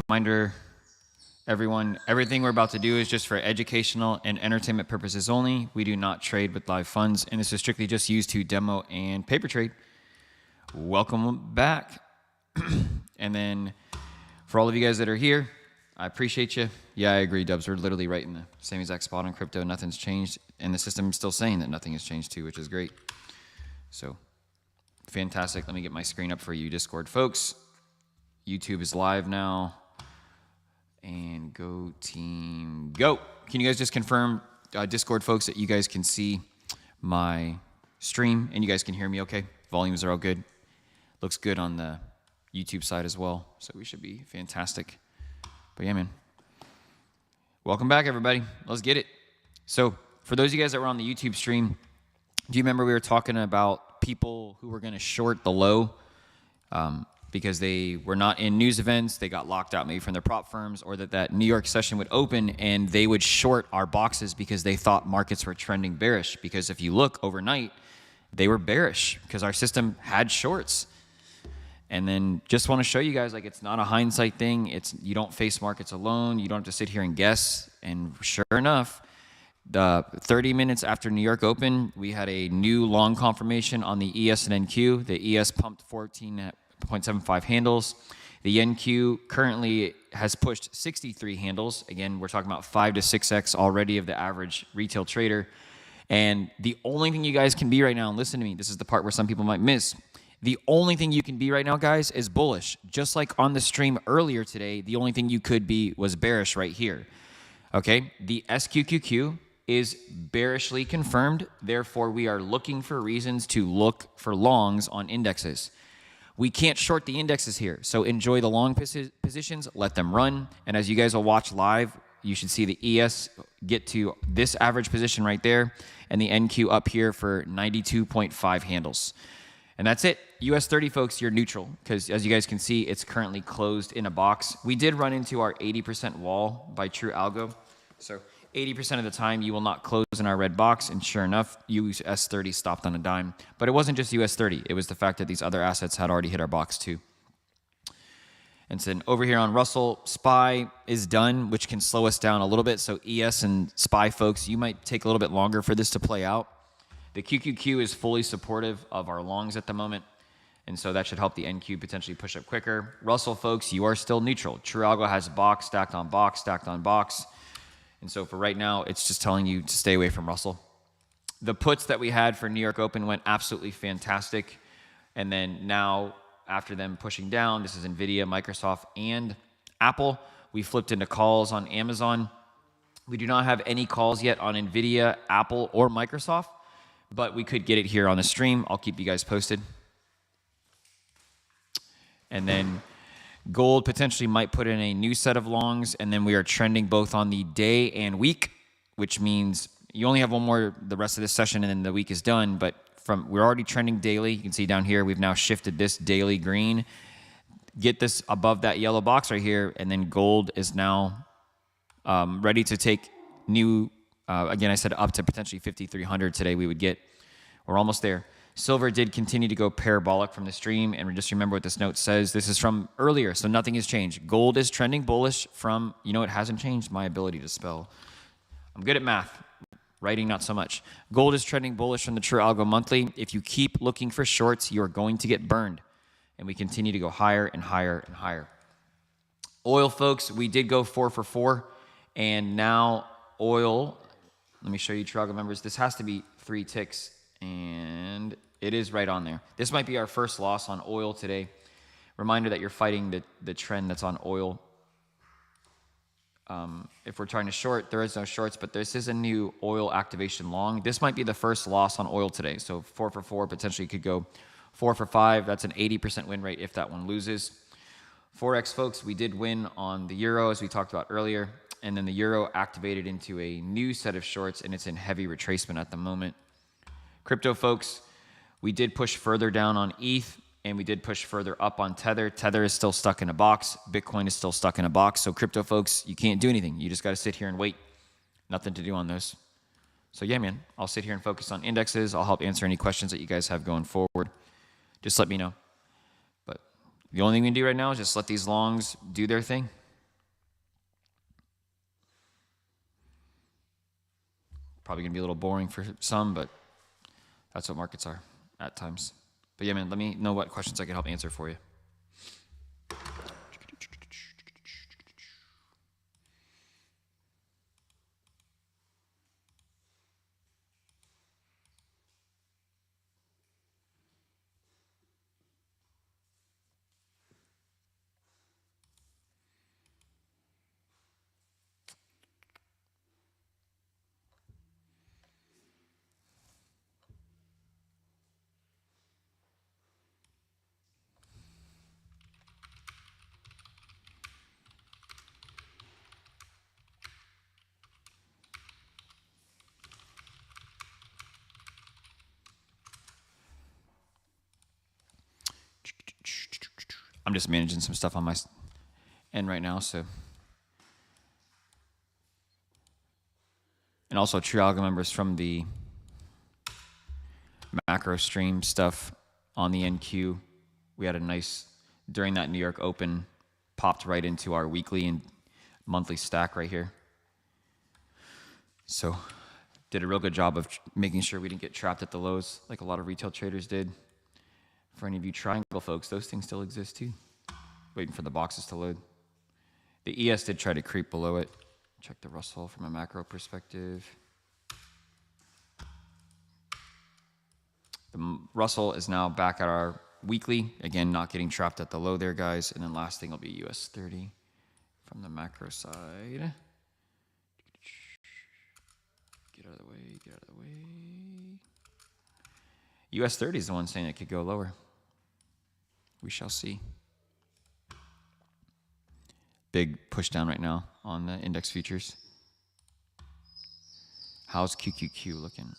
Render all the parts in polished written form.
reminder, everyone, everything we're about to do is just for educational and entertainment purposes only. We do not trade with live funds, and this is strictly just used to demo and paper trade. Welcome back. And then for all of you guys that are here, I appreciate you. Yeah, I agree, Dubs. We're literally right in the same exact spot on crypto. Nothing's changed, and the system's still saying that nothing has changed too, which is great. So fantastic. Let me get my screen up for you, Discord folks. YouTube is live now. And go team, go. Can you guys just confirm, Discord folks, that you guys can see my stream and you guys can hear me okay? Volumes are all good. Looks good on the YouTube side as well, so we should be fantastic. But yeah, man. Welcome back, everybody. Let's get it. So for those of you guys that were on the YouTube stream, do you remember we were talking about people who were going to short the low because they were not in news events, they got locked out maybe from their prop firms, or that New York session would open and they would short our boxes because they thought markets were trending bearish? Because if you look overnight, they were bearish because our system had shorts. And then just want to show you guys, like, it's not a hindsight thing. You don't face markets alone. You don't have to sit here and guess. And sure enough, the 30 minutes after New York opened, we had a new long confirmation on the ES and NQ. The ES pumped 14.75 handles. The NQ currently has pushed 63 handles. Again, we're talking about 5 to 6x already of the average retail trader. And the only thing you guys can be right now, and listen to me, this is the part where some people might miss. The only thing you can be right now, guys, is bullish. Just like on the stream earlier today, the only thing you could be was bearish right here. Okay? The SQQQ is bearishly confirmed. Therefore, we are looking for reasons to look for longs on indexes. We can't short the indexes here. So enjoy the long positions, let them run. And as you guys will watch live, you should see the ES get to this average position right there and the NQ up here for 92.5 handles. And that's it. US 30, folks, you're neutral because as you guys can see, it's currently closed in a box. We did run into our 80% wall by True Algo. So 80% of the time, you will not close in our red box. And sure enough, US 30 stopped on a dime. But it wasn't just US 30. It was the fact that these other assets had already hit our box too. And then over here on Russell, SPY is done, which can slow us down a little bit. So ES and SPY, folks, you might take a little bit longer for this to play out. The QQQ is fully supportive of our longs at the moment, and so that should help the NQ potentially push up quicker. Russell, folks, you are still neutral. True Algo has box, stacked on box, stacked on box. And so for right now, it's just telling you to stay away from Russell. The puts that we had for New York Open went absolutely fantastic. And then now, after them pushing down, this is NVIDIA, Microsoft, and Apple. We flipped into calls on Amazon. We do not have any calls yet on NVIDIA, Apple, or Microsoft, but we could get it here on the stream. I'll keep you guys posted. And then gold potentially might put in a new set of longs, and then we are trending both on the day and week, which means you only have one more the rest of this session, and then the week is done. But we're already trending daily. You can see down here, we've now shifted this daily green. Get this above that yellow box right here, and then gold is now ready to take new. Again, I said up to potentially 5,300 today we would get. We're almost there. Silver did continue to go parabolic from the stream, and just remember what this note says. This is from earlier, so nothing has changed. Gold is trending bullish from, it hasn't changed, my ability to spell. I'm good at math. Writing, not so much. Gold is trending bullish from the True Algo monthly. If you keep looking for shorts, you're going to get burned, and we continue to go higher and higher and higher. Oil, folks, we did go 4 for 4, and now oil... Let me show you True Algo members. This has to be 3 ticks, and it is right on there. This might be our first loss on oil today. Reminder that you're fighting the trend that's on oil. If we're trying to short, there is no shorts, but this is a new oil activation long. This might be the first loss on oil today. So 4 for 4 potentially could go 4 for 5. That's an 80% win rate if that one loses. Forex, folks, we did win on the euro, as we talked about earlier. And then the euro activated into a new set of shorts, and it's in heavy retracement at the moment. Crypto, folks, we did push further down on ETH, and we did push further up on Tether. Tether is still stuck in a box. Bitcoin is still stuck in a box. So crypto, folks, you can't do anything. You just got to sit here and wait. Nothing to do on those. So yeah, man, I'll sit here and focus on indexes. I'll help answer any questions that you guys have going forward. Just let me know. But the only thing we can do right now is just let these longs do their thing. Probably going to be a little boring for some, but that's what markets are at times. But yeah, man, let me know what questions I can help answer for you. I'm just managing some stuff on my end right now, so. And also True Algo members from the macro stream stuff on the NQ. We had a nice, during that New York Open, popped right into our weekly and monthly stack right here. So did a real good job of making sure we didn't get trapped at the lows like a lot of retail traders did. For any of you triangle folks, those things still exist too. Waiting for the boxes to load. The ES did try to creep below it. Check the Russell from a macro perspective. The Russell is now back at our weekly. Again, not getting trapped at the low there, guys. And then last thing will be US 30 from the macro side. Get out of the way, get out of the way. US 30 is the one saying it could go lower. We shall see. Big push down right now on the index futures. How's QQQ looking?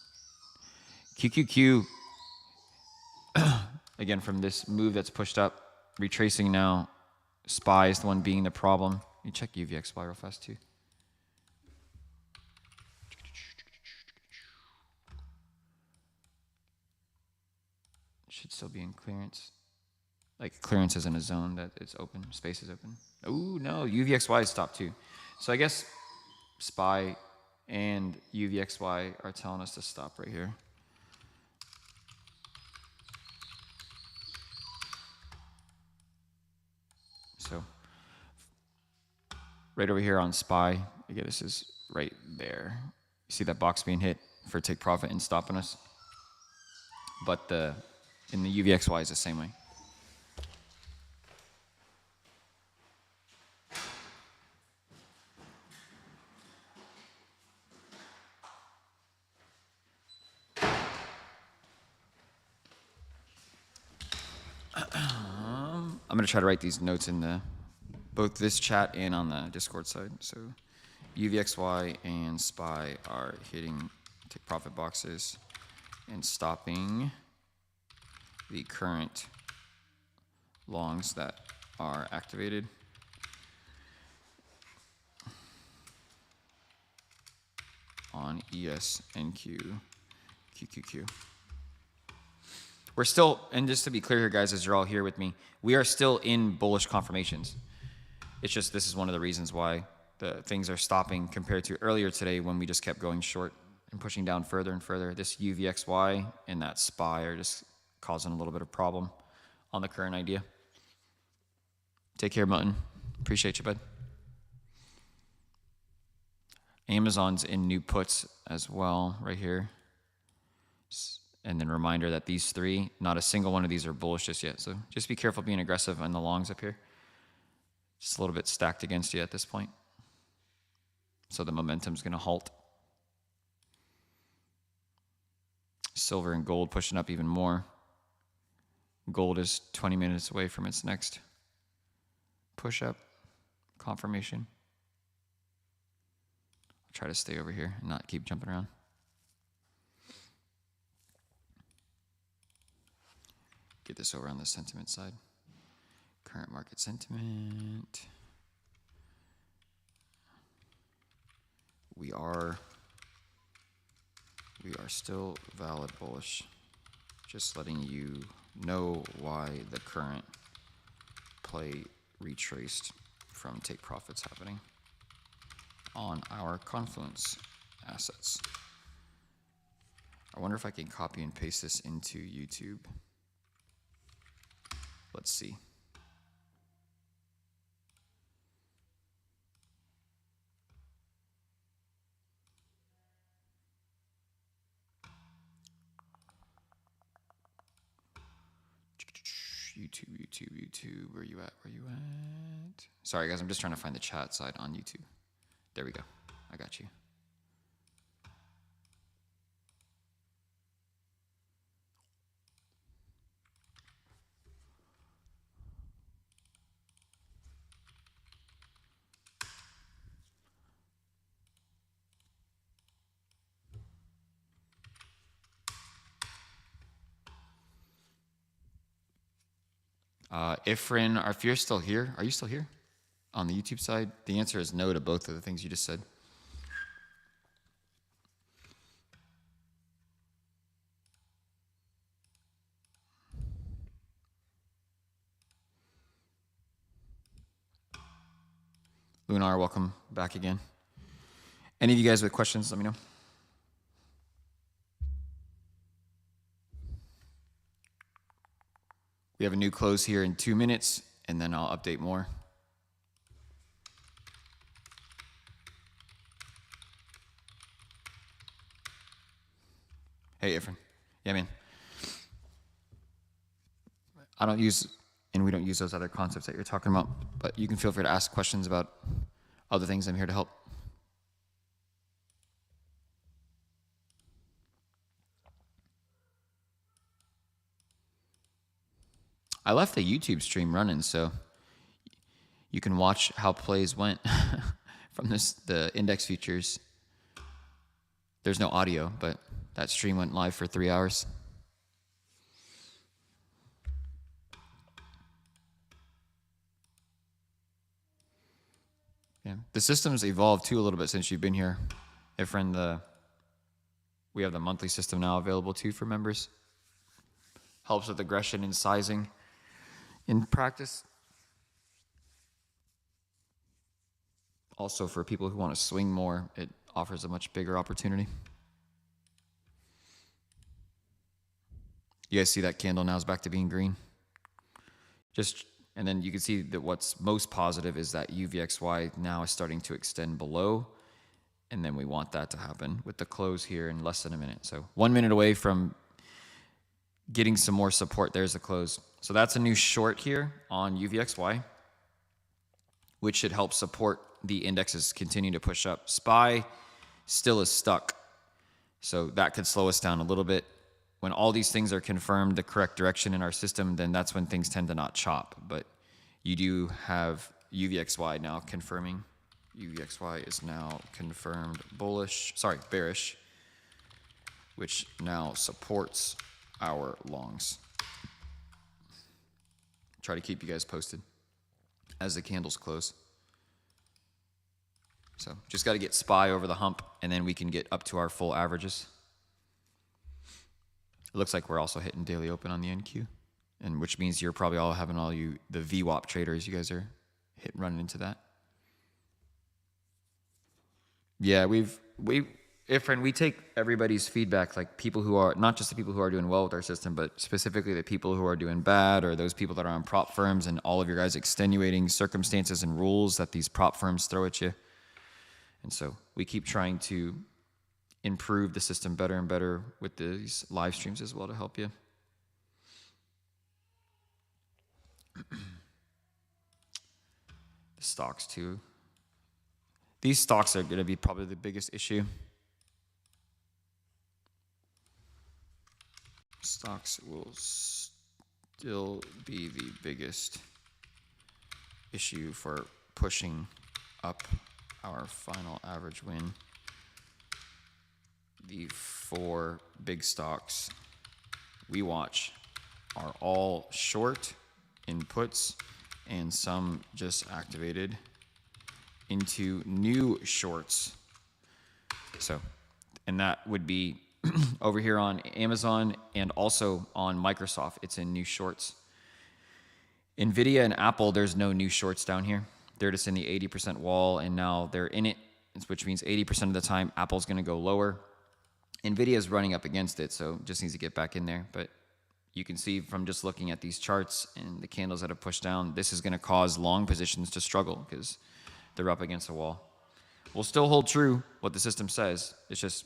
QQQ, again, from this move that's pushed up, retracing now. SPY is the one being the problem. Let me check UVXY real fast too. Should still be in clearance. Like clearance is in a zone that it's open, space is open. Ooh, no, UVXY is stopped too. So I guess SPY and UVXY are telling us to stop right here. So right over here on SPY, again, this is right there. You see that box being hit for take profit and stopping us? But in the UVXY is the same way. I'm going to try to write these notes in both this chat and on the Discord side. So UVXY and SPY are hitting take profit boxes and stopping the current longs that are activated. On ES, NQ, QQQ. We're still, and just to be clear here, guys, as you're all here with me, we are still in bullish confirmations. It's just this is one of the reasons why the things are stopping compared to earlier today when we just kept going short and pushing down further and further. This UVXY and that SPY are just causing a little bit of problem on the current idea. Take care, Mutton. Appreciate you, bud. Amazon's in new puts as well right here. And then reminder that these three, not a single one of these are bullish just yet. So just be careful being aggressive on the longs up here. Just a little bit stacked against you at this point. So the momentum's going to halt. Silver and gold pushing up even more. Gold is 20 minutes away from its next push up confirmation. I'll try to stay over here and not keep jumping around. Get this over on the sentiment side. Current market sentiment. We are still valid bullish. Just letting you know why the current play retraced from take profits happening on our Confluence assets. I wonder if I can copy and paste this into YouTube. Let's see. YouTube. Where you at? Sorry, guys. I'm just trying to find the chat side on YouTube. There we go. I got you. Ifrin, if you're still here, are you still here on the YouTube side? The answer is no to both of the things you just said. Lunar, welcome back again. Any of you guys with questions, let me know. We have a new close here in 2 minutes, and then I'll update more. Hey, Ifrin. Yeah, man. I don't use, and we don't use those other concepts that you're talking about, but you can feel free to ask questions about other things. I'm here to help. I left the YouTube stream running, so you can watch how plays went from the index futures. There's no audio, but that stream went live for 3 hours. Yeah, the system's evolved too a little bit since you've been here. Ifrin, we have the monthly system now available too for members. Helps with aggression and sizing in practice. Also, for people who want to swing more, it offers a much bigger opportunity. You guys see that candle now is back to being green? And then you can see that what's most positive is that UVXY now is starting to extend below, and then we want that to happen with the close here in less than a minute. So 1 minute away from getting some more support. There's the close. So that's a new short here on UVXY, which should help support the indexes continue to push up. SPY still is stuck, so that could slow us down a little bit. When all these things are confirmed the correct direction in our system, then that's when things tend to not chop. But you do have UVXY now confirming. UVXY is now confirmed bearish, which now supports our longs. Try to keep you guys posted as the candles close. So just got to get SPY over the hump, and then we can get up to our full averages. It looks like we're also hitting daily open on the NQ, and which means you're probably all having the VWAP traders. You guys are running into that. Yeah, we take everybody's feedback, like people who are, not just the people who are doing well with our system, but specifically the people who are doing bad, or those people that are on prop firms, and all of your guys' extenuating circumstances and rules that these prop firms throw at you. And so we keep trying to improve the system better and better with these live streams as well to help you. The stocks too. These stocks are going to be probably the biggest issue. Stocks will still be the biggest issue for pushing up our final average win. The 4 big stocks we watch are all short in puts, and some just activated into new shorts. So, and that would be over here on Amazon and also on Microsoft. It's in new shorts. Nvidia and Apple, there's no new shorts down here. They're just in the 80% wall, and now they're in it, which means 80% of the time Apple's going to go lower. NVIDIA is running up against it, so just needs to get back in there. But you can see from just looking at these charts and the candles that have pushed down, this is going to cause long positions to struggle because they're up against a wall. We'll still hold true what the system says. It's just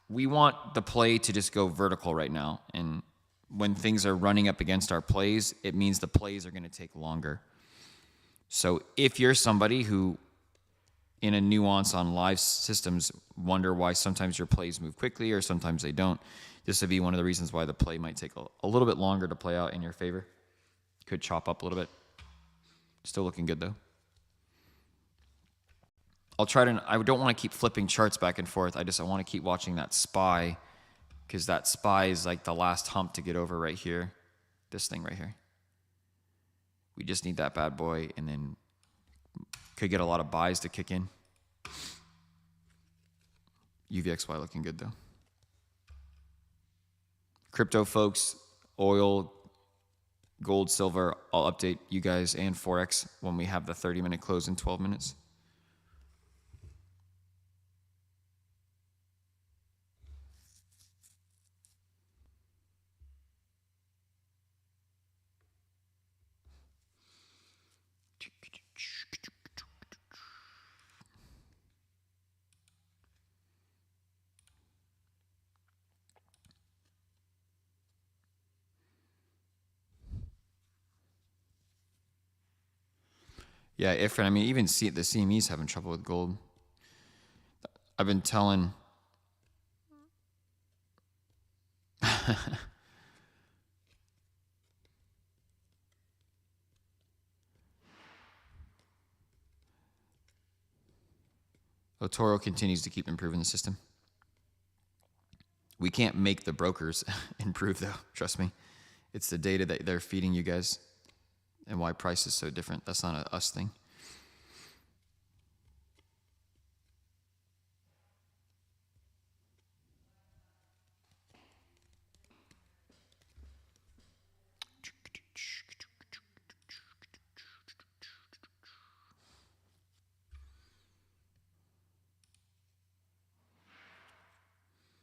we want the play to just go vertical right now. And when things are running up against our plays, it means the plays are going to take longer. So if you're somebody who, in a nuance on live systems, wonder why sometimes your plays move quickly or sometimes they don't, this would be one of the reasons why the play might take a little bit longer to play out in your favor. Could chop up a little bit. Still looking good though. I don't want to keep flipping charts back and forth. I want to keep watching that SPY, because that SPY is like the last hump to get over right here. This thing right here. We just need that bad boy, and then could get a lot of buys to kick in. UVXY looking good though. Crypto folks, oil, gold, silver, I'll update you guys and Forex when we have the 30-minute close in 12 minutes. Yeah, Ifrin, I mean, even the CME's having trouble with gold. I've been telling... Otoro continues to keep improving the system. We can't make the brokers improve, though. Trust me. It's the data that they're feeding you guys and why price is so different. That's not a us thing.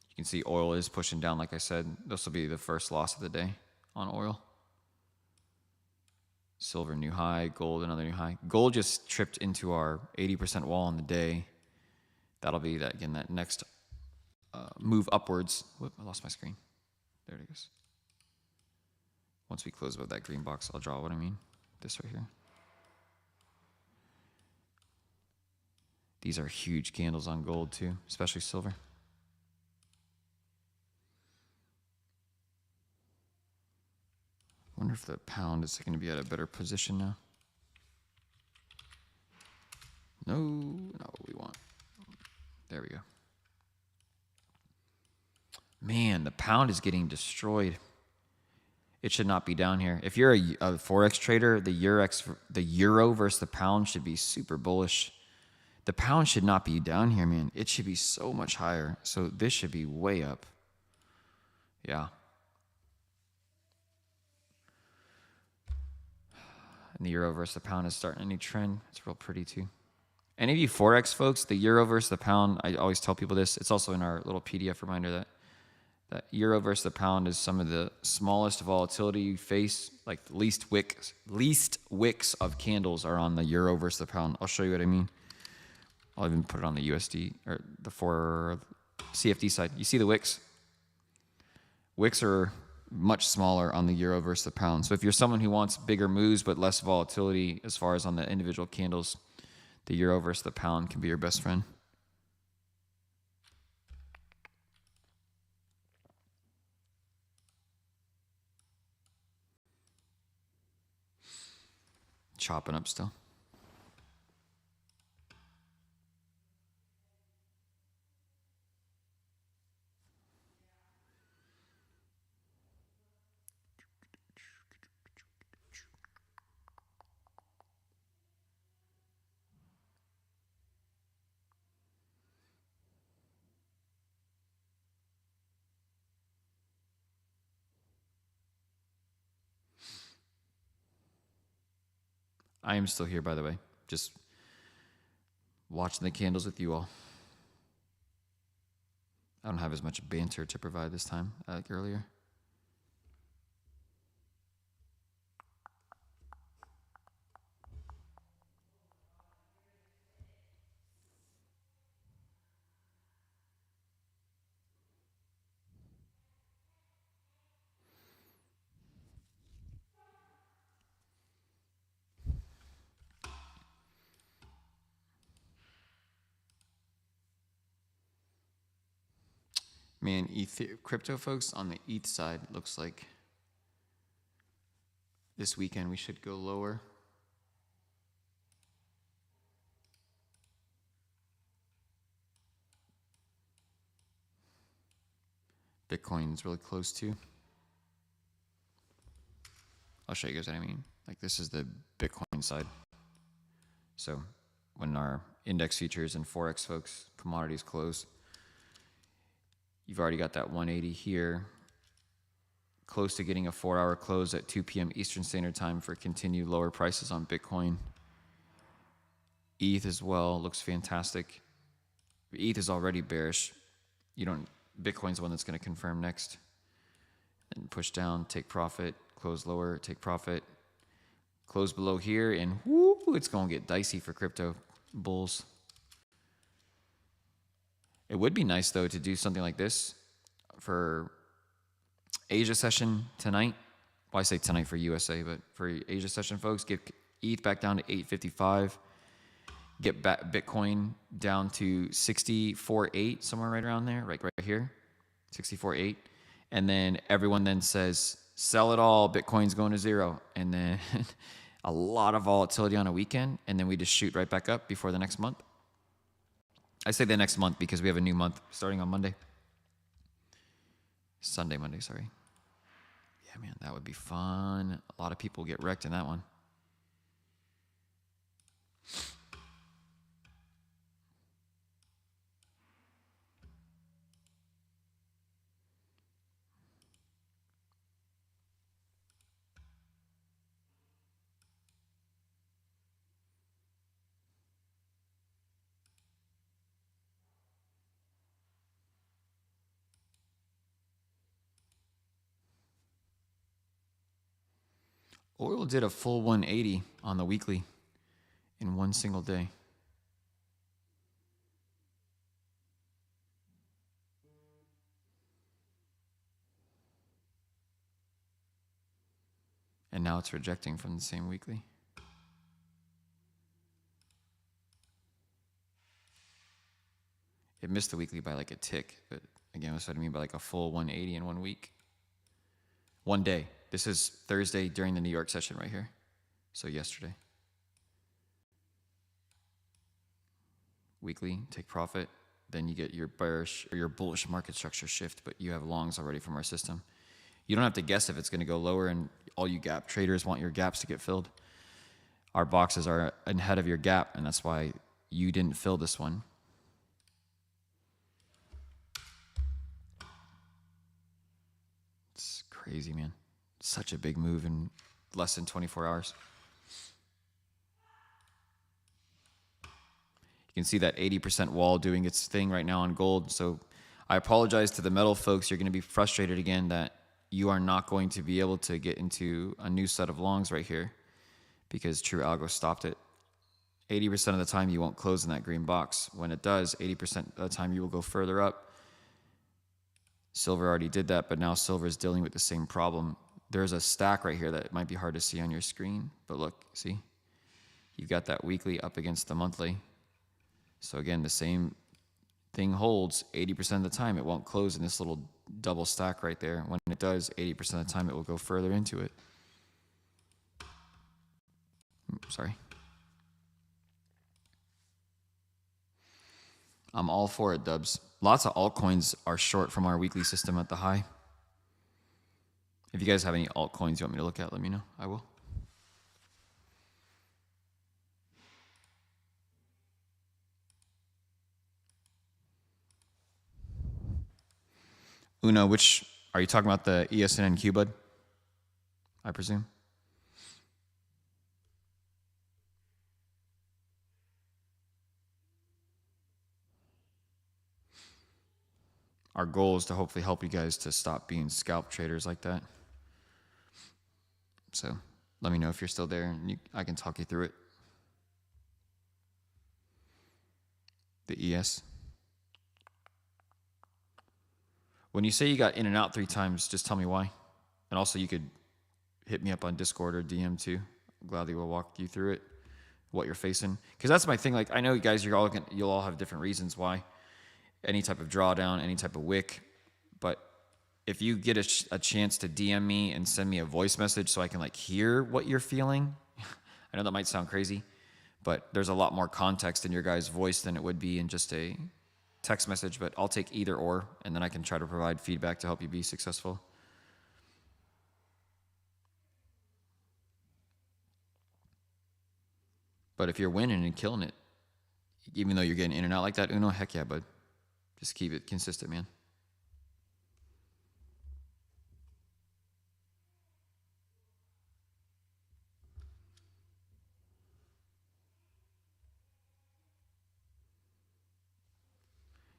You can see oil is pushing down, like I said. This will be the first loss of the day on oil. Silver, new high. Gold, another new high. Gold just tripped into our 80% wall on the day. That'll be, that again, that next move upwards. Whoop, I lost my screen. There it goes. Once we close above that green box, I'll draw what I mean. This right here. These are huge candles on gold too, especially silver. I wonder if the pound is going to be at a better position now. No, not what we want. There we go. Man, the pound is getting destroyed. It should not be down here. If you're a Forex trader, the euro versus the pound should be super bullish. The pound should not be down here, man. It should be so much higher. So this should be way up. Yeah. And the euro versus the pound is starting a new trend. It's real pretty too. Any of you Forex folks, the euro versus the pound, I always tell people this. It's also in our little PDF reminder that euro versus the pound is some of the smallest volatility you face. Like least wicks of candles are on the euro versus the pound. I'll show you what I mean. I'll even put it on the USD or the CFD side. You see the wicks? Wicks are much smaller on the euro versus the pound. So if you're someone who wants bigger moves but less volatility as far as on the individual candles, the euro versus the pound can be your best friend. Chopping up still. I am still here, by the way. Just watching the candles with you all. I don't have as much banter to provide this time like earlier. Man, crypto folks on the ETH side looks like this weekend we should go lower. Bitcoin's really close too. I'll show you guys what I mean. Like this is the Bitcoin side. So when our index futures and Forex folks, commodities close, you've already got that 180 here, close to getting a 4-hour close at 2 p.m. Eastern Standard Time for continued lower prices on Bitcoin. ETH as well looks fantastic. ETH is already bearish. Bitcoin's the one that's going to confirm next. And push down, take profit, close lower, take profit, close below here, and whoo, it's going to get dicey for crypto bulls. It would be nice, though, to do something like this for Asia session tonight. Well, I say tonight for USA, but for Asia session, folks, get ETH back down to 855. Get back Bitcoin down to 64.8, somewhere right around there, right here, 64.8. And then everyone then says, sell it all, Bitcoin's going to zero. And then a lot of volatility on a weekend, and then we just shoot right back up before the next month. I say the next month because we have a new month starting on Monday. Monday, sorry. Yeah, man, that would be fun. A lot of people get wrecked in that one. Oil did a full 180 on the weekly in one single day. And now it's rejecting from the same weekly. It missed the weekly by like a tick, but again, that's what I mean by like a full 180 in 1 week. One day. This is Thursday during the New York session right here. So yesterday. Weekly, take profit. Then you get your bearish or your bullish market structure shift, but you have longs already from our system. You don't have to guess if it's going to go lower, and all you gap traders want your gaps to get filled. Our boxes are ahead of your gap, and that's why you didn't fill this one. It's crazy, man. Such a big move in less than 24 hours. You can see that 80% wall doing its thing right now on gold. So I apologize to the metal folks. You're going to be frustrated again that you are not going to be able to get into a new set of longs right here because True Algo stopped it. 80% of the time you won't close in that green box. When it does, 80% of the time you will go further up. Silver already did that, but now silver is dealing with the same problem. There's a stack right here that might be hard to see on your screen, but look, see? You've got that weekly up against the monthly. So again, the same thing holds 80% of the time. It won't close in this little double stack right there. When it does, 80% of the time it will go further into it. Sorry. I'm all for it, Dubs. Lots of altcoins are short from our weekly system at the high. If you guys have any altcoins you want me to look at, let me know. I will. Uno, which are you talking about, the ESNNQ, bud? I presume. our goal is to hopefully help you guys to stop being scalp traders like that. So let me know if you're still there, and I can talk you through it. The ES. When you say you got in and out 3 times, just tell me why. And also you could hit me up on Discord or DM too. Gladly will walk you through it, what you're facing. Because that's my thing. Like, I know you guys, you'll all have different reasons why. Any type of drawdown, any type of wick. But if you get a chance to DM me and send me a voice message so I can like hear what you're feeling. I know that might sound crazy, but there's a lot more context in your guys' voice than it would be in just a text message. But I'll take either or, and then I can try to provide feedback to help you be successful. But if you're winning and killing it, even though you're getting in and out like that, Uno, heck yeah, bud. Just keep it consistent, man.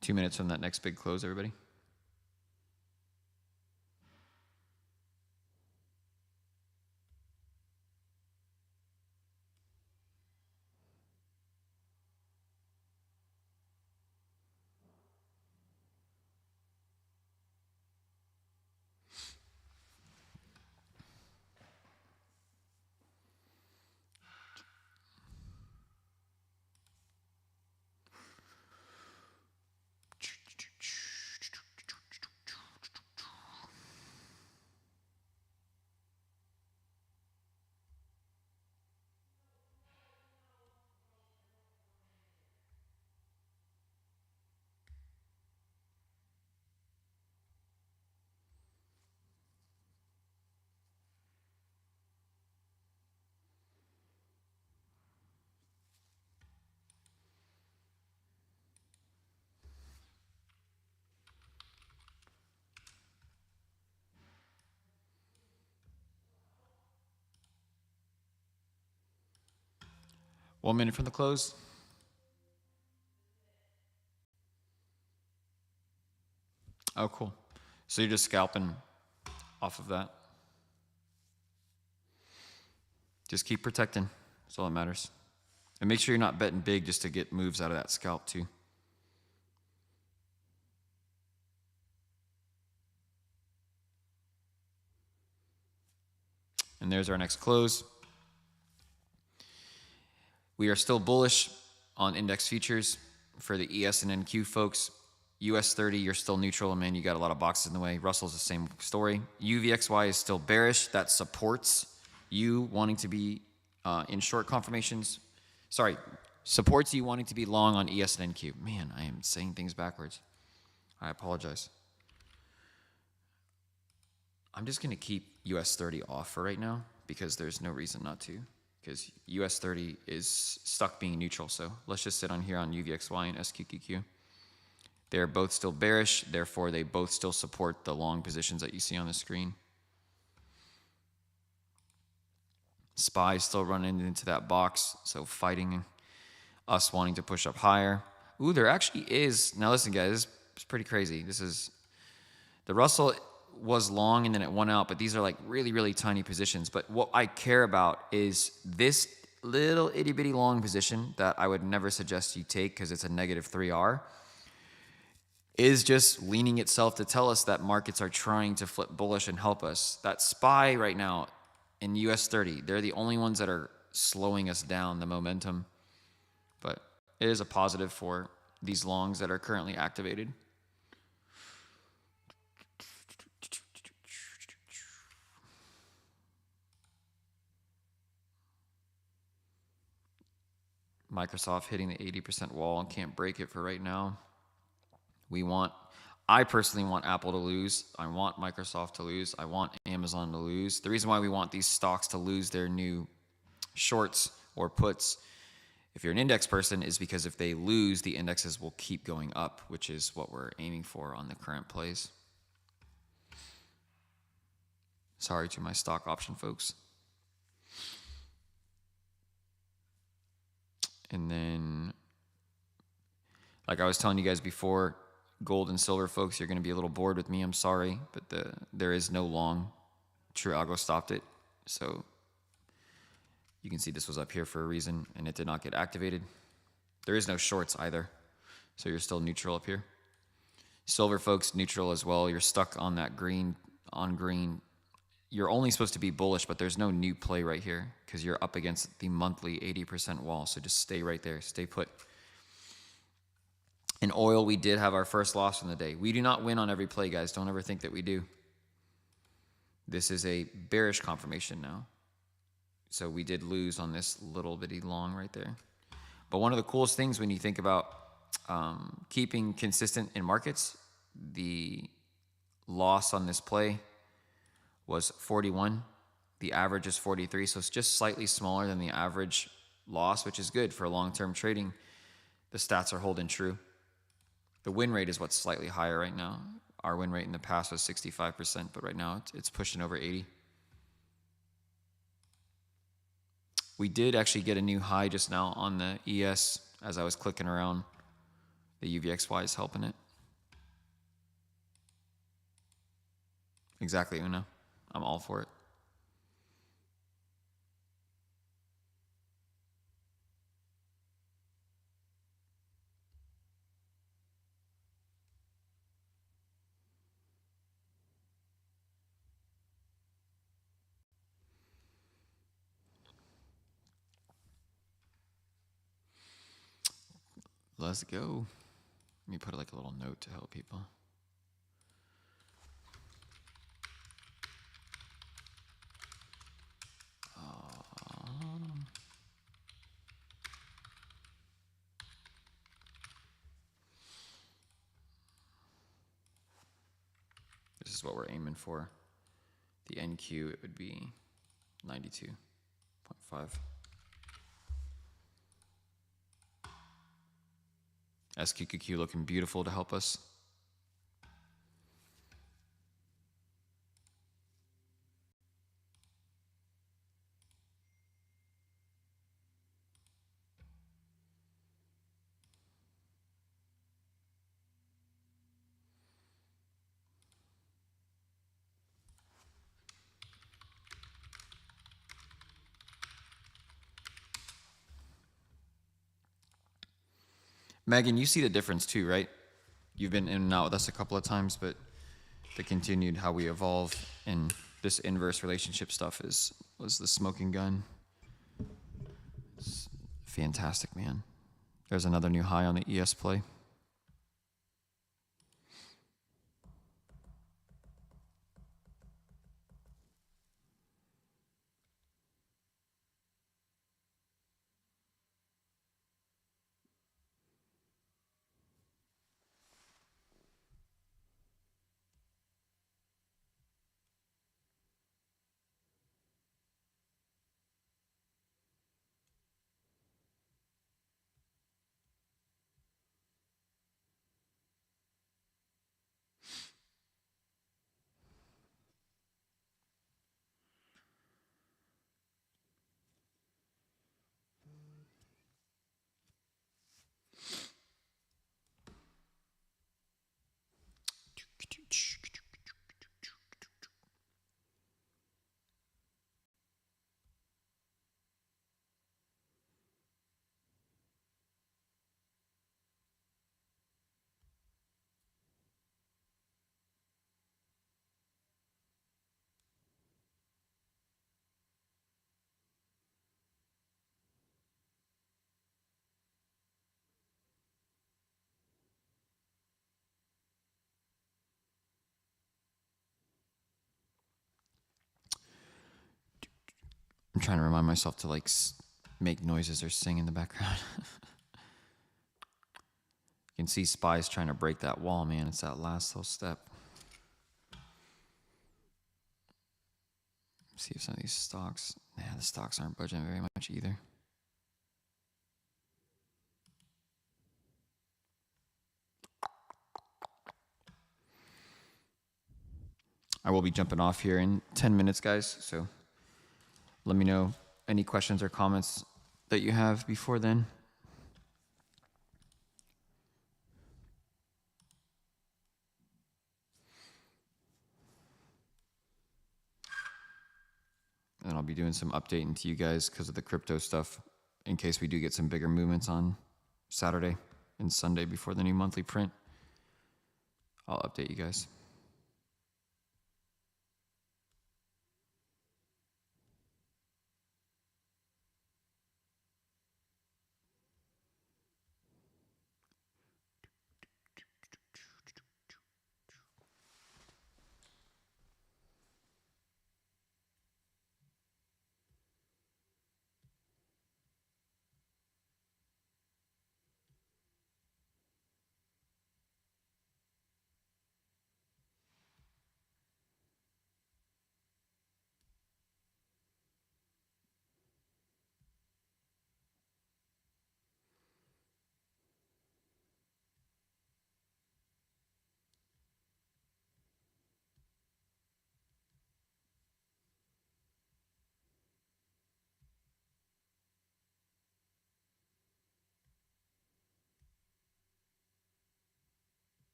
Two minutes from that next big close, everybody. One minute from the close. Oh, cool. So you're just scalping off of that. Just keep protecting. That's all that matters. And make sure you're not betting big just to get moves out of that scalp too. And there's our next close. We are still bullish on index futures for the ES and NQ folks. US 30, you're still neutral, and man, you got a lot of boxes in the way. Russell's the same story. UVXY is still bearish. That supports you wanting to be in short confirmations. Sorry, supports you wanting to be long on ES and NQ. Man, I am saying things backwards. I apologize. I'm just going to keep US 30 off for right now because there's no reason not to. Because US 30 is stuck being neutral. So let's just sit on here on UVXY and SQQQ. They're both still bearish, therefore they both still support the long positions that you see on the screen. SPY still running into that box, so fighting us wanting to push up higher. Ooh, there actually is, now listen guys, it's pretty crazy. This is, the Russell was long and then it went out, but these are like really, really tiny positions. But what I care about is this little itty bitty long position that I would never suggest you take because it's a negative 3R. Is just leaning itself to tell us that markets are trying to flip bullish and help us. That SPY right now in US 30, they're the only ones that are slowing us down the momentum. But it is a positive for these longs that are currently activated. Microsoft hitting the 80% wall and can't break it for right now. I personally want Apple to lose. I want Microsoft to lose. I want Amazon to lose. The reason why we want these stocks to lose their new shorts or puts, if you're an index person, is because if they lose, the indexes will keep going up, which is what we're aiming for on the current plays. Sorry to my stock option folks. And then, like I was telling you guys before, gold and silver folks, you're going to be a little bored with me. I'm sorry, but there is no long. True Algo stopped it. So you can see this was up here for a reason, and it did not get activated. There is no shorts either, so you're still neutral up here. Silver folks, neutral as well. You're stuck on that green, on green. You're only supposed to be bullish, but there's no new play right here because you're up against the monthly 80% wall. So just stay right there, stay put. In oil, we did have our first loss in the day. We do not win on every play, guys. Don't ever think that we do. This is a bearish confirmation now. So we did lose on this little bitty long right there. But one of the coolest things when you think about keeping consistent in markets, the loss on this play was 41. The average is 43, so it's just slightly smaller than the average loss, which is good for long-term trading. The stats are holding true. The win rate is what's slightly higher right now. Our win rate in the past was 65%, but right now it's pushing over 80. We did actually get a new high just now on the ES as I was clicking around. The UVXY is helping it. Exactly, Una. I'm all for it. Let's go. Let me put like a little note to help people. This is what we're aiming for. The NQ, it would be 92.5. SQQQ looking beautiful to help us. Megan, you see the difference too, right? You've been in and out with us a couple of times, but the continued how we evolve in this inverse relationship stuff was the smoking gun. It's fantastic, man. There's another new high on the ES play. I'm trying to remind myself to like make noises or sing in the background. You can see SPY's trying to break that wall, man. It's that last little step. See if some of these stocks, the stocks aren't budging very much either. I will be jumping off here in 10 minutes, guys. So let me know any questions or comments that you have before then. I'll be doing some updating to you guys because of the crypto stuff in case we do get some bigger movements on Saturday and Sunday before the new monthly print. I'll update you guys.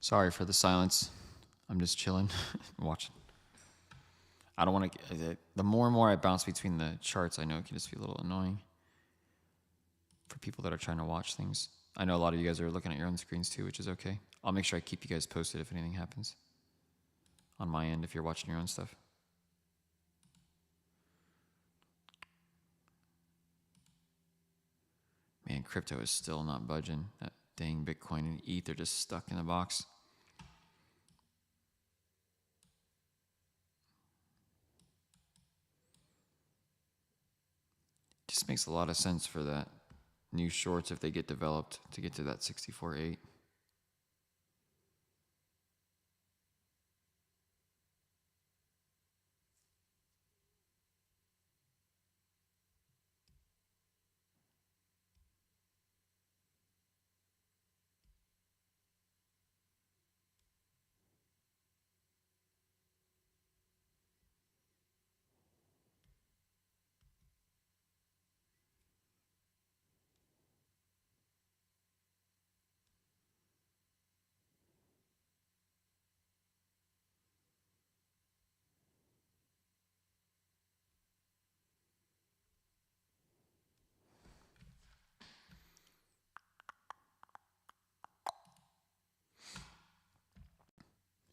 Sorry for the silence. I'm just chilling, watching. I don't want to. The more and more I bounce between the charts, I know it can just be a little annoying for people that are trying to watch things. I know a lot of you guys are looking at your own screens too, which is okay. I'll make sure I keep you guys posted if anything happens on my end if you're watching your own stuff. Man, crypto is still not budging. That dang Bitcoin and ETH are just stuck in the box. Just makes a lot of sense for that new shorts if they get developed to get to that 64.8.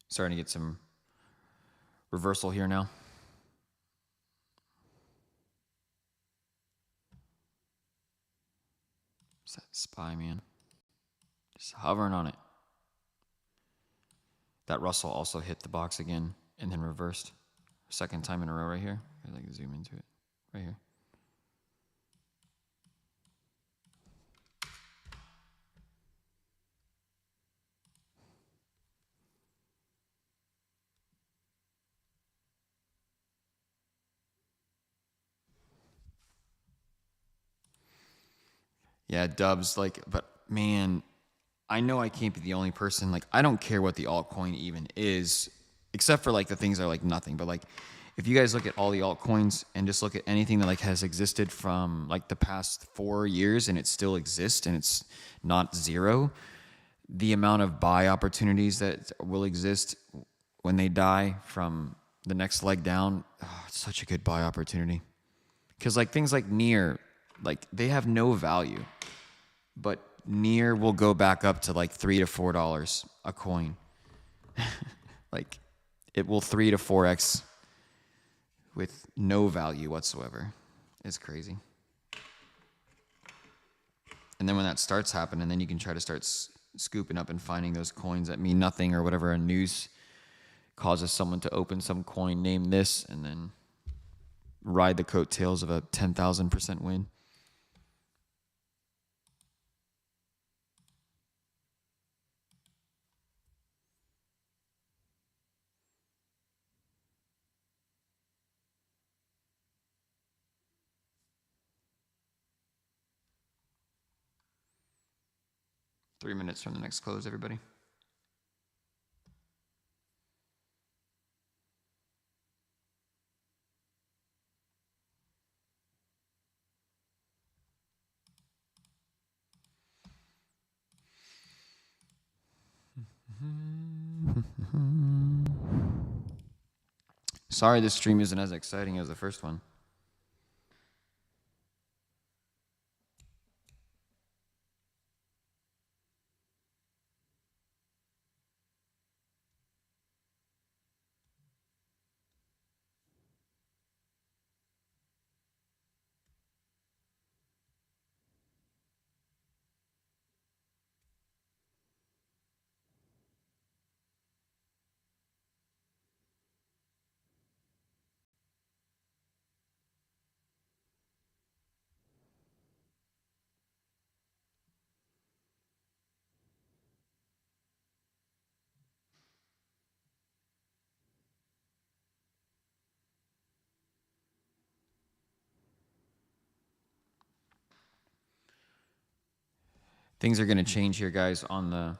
Starting to get some reversal here now. What's that SPY, man? Just hovering on it. That Russell also hit the box again and then reversed. Second time in a row right here. I'd like to zoom into it. Right here. Yeah, Dubs, like, but man, I know I can't be the only person. Like, I don't care what the altcoin even is, except for like the things that are like nothing. But like, if you guys look at all the altcoins and just look at anything that like has existed from like the past 4 years and it still exists and it's not zero, the amount of buy opportunities that will exist when they die from the next leg down, it's such a good buy opportunity. Because like things like Near, like they have no value, but Near will go back up to like $3 to $4 a coin. Like it will 3 to 4x with no value whatsoever. It's crazy. And then when that starts happening, then you can try to start scooping up and finding those coins that mean nothing or whatever. A news causes someone to open some coin, name this, and then ride the coattails of a 10,000% win. 3 minutes from the next close, everybody. Sorry this stream isn't as exciting as the first one. Things are going to change here, guys, on the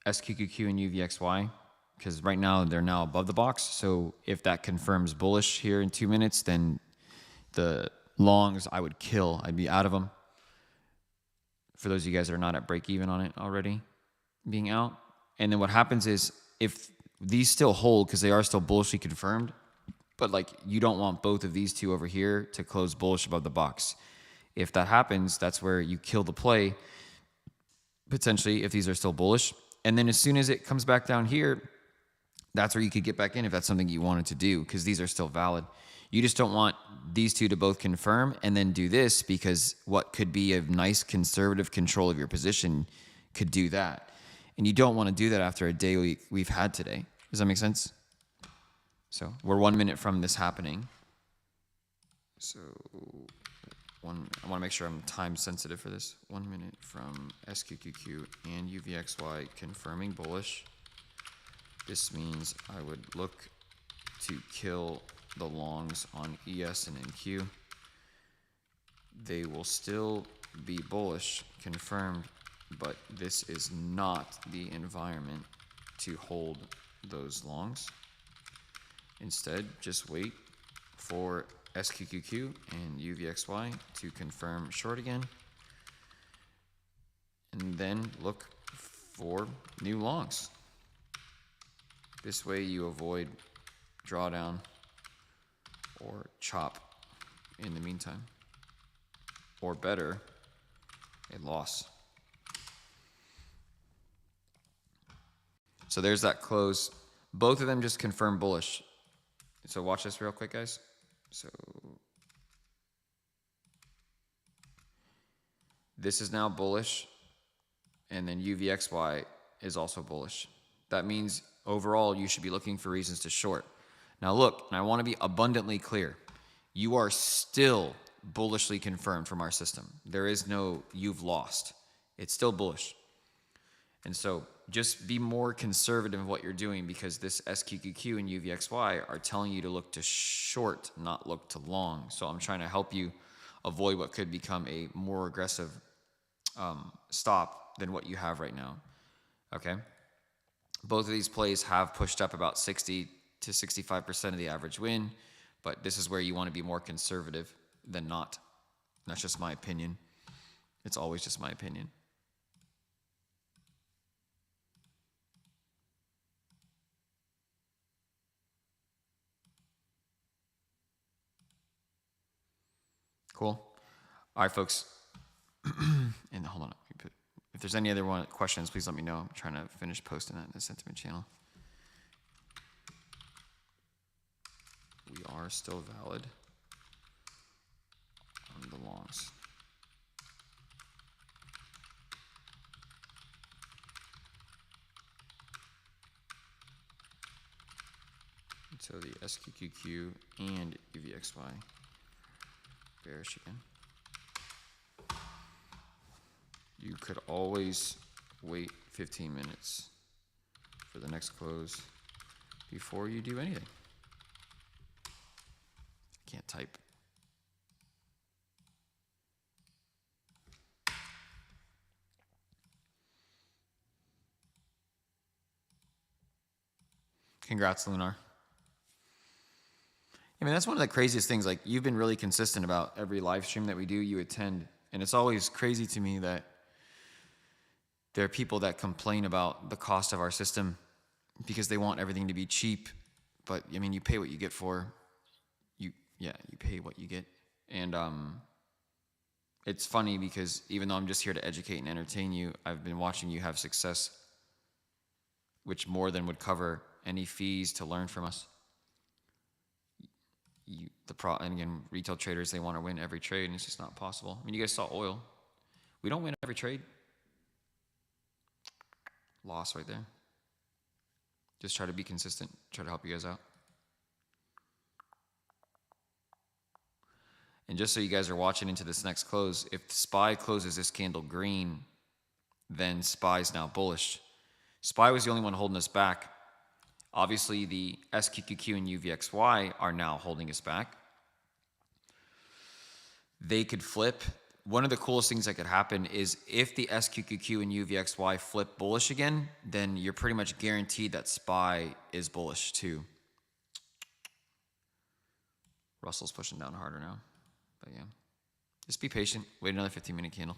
SQQQ and UVXY, because right now they're now above the box. So if that confirms bullish here in 2 minutes, then the longs I would kill. I'd be out of them. For those of you guys that are not at break even on it already, being out. And then what happens is if these still hold, because they are still bullishly confirmed, but like you don't want both of these two over here to close bullish above the box. If that happens, that's where you kill the play, potentially, if these are still bullish. And then as soon as it comes back down here, that's where you could get back in if that's something you wanted to do, because these are still valid. You just don't want these two to both confirm and then do this, because what could be a nice conservative control of your position could do that. And you don't want to do that after a day we've had today. Does that make sense? So we're 1 minute from this happening. So I want to make sure I'm time sensitive for this. 1 minute from SQQQ and UVXY confirming bullish. This means I would look to kill the longs on ES and NQ. They will still be bullish, confirmed, but this is not the environment to hold those longs. Instead, just wait for SQQQ and UVXY to confirm short again, and then look for new longs. This way you avoid drawdown or chop in the meantime, or better, a loss. So there's that close. Both of them just confirm bullish. So watch this real quick, guys. So this is now bullish, and then UVXY is also bullish. That means overall you should be looking for reasons to short. Now look, and I want to be abundantly clear. You are still bullishly confirmed from our system. There is no you've lost. It's still bullish. And so just be more conservative in what you're doing, because this SQQQ and UVXY are telling you to look to short, not look to long. So I'm trying to help you avoid what could become a more aggressive stop than what you have right now. Okay? Both of these plays have pushed up about 60 to 65% of the average win, but this is where you want to be more conservative than not. That's just my opinion. It's always just my opinion. Cool. All right, folks. And hold on. If there's any other questions, please let me know. I'm trying to finish posting that in the sentiment channel. We are still valid on the longs. So the SQQQ and UVXY bearish again. You could always wait 15 minutes for the next close before you do anything. I can't type. Congrats, Lunar. I mean, that's one of the craziest things. Like, you've been really consistent about every live stream that we do, you attend. And it's always crazy to me that there are people that complain about the cost of our system because they want everything to be cheap. But, I mean, you pay what you get for. You pay what you get. And it's funny because even though I'm just here to educate and entertain you, I've been watching you have success, which more than would cover any fees to learn from us. And again, retail traders, they want to win every trade, and it's just not possible. I mean, you guys saw oil. We don't win every trade. Loss right there. Just try to be consistent. Try to help you guys out. And just so you guys are watching into this next close, if SPY closes this candle green, then SPY's now bullish. SPY was the only one holding us back. Obviously, the SQQQ and UVXY are now holding us back. They could flip. One of the coolest things that could happen is if the SQQQ and UVXY flip bullish again, then you're pretty much guaranteed that SPY is bullish too. Russell's pushing down harder now. But yeah, just be patient. Wait another 15-minute candle.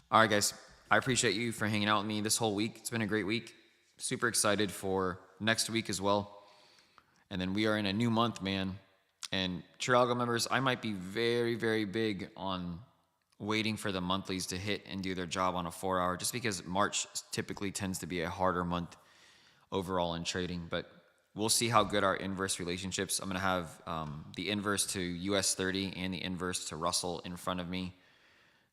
All right, guys. I appreciate you for hanging out with me this whole week. It's been a great week. Super excited for next week as well. And then we are in a new month, man. And True Algo members, I might be very, very big on waiting for the monthlies to hit and do their job on a 4-hour, just because March typically tends to be a harder month overall in trading. But we'll see how good our inverse relationships. I'm going to have the inverse to US 30 and the inverse to Russell in front of me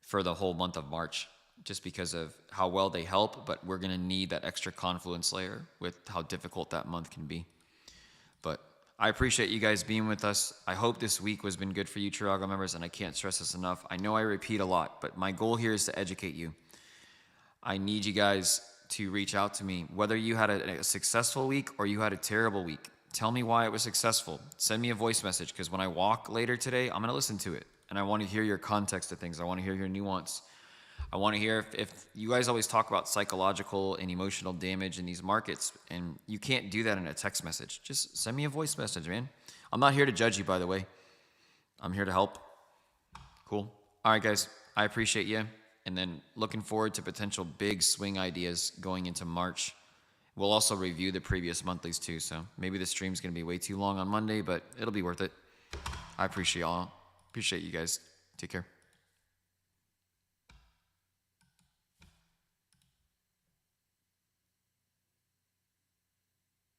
for the whole month of March, just because of how well they help. But we're going to need that extra confluence layer with how difficult that month can be. But I appreciate you guys being with us. I hope this week has been good for you, True Algo members, and I can't stress this enough. I know I repeat a lot, but my goal here is to educate you. I need you guys to reach out to me, whether you had a successful week or you had a terrible week. Tell me why it was successful. Send me a voice message, because when I walk later today, I'm going to listen to it, and I want to hear your context of things. I want to hear your nuance. I want to hear if you guys always talk about psychological and emotional damage in these markets, and you can't do that in a text message. Just send me a voice message, man. I'm not here to judge you, by the way. I'm here to help. Cool. All right, guys. I appreciate you. And then looking forward to potential big swing ideas going into March. We'll also review the previous monthlies too. So maybe the stream's going to be way too long on Monday, but it'll be worth it. I appreciate y'all. Appreciate you guys. Take care.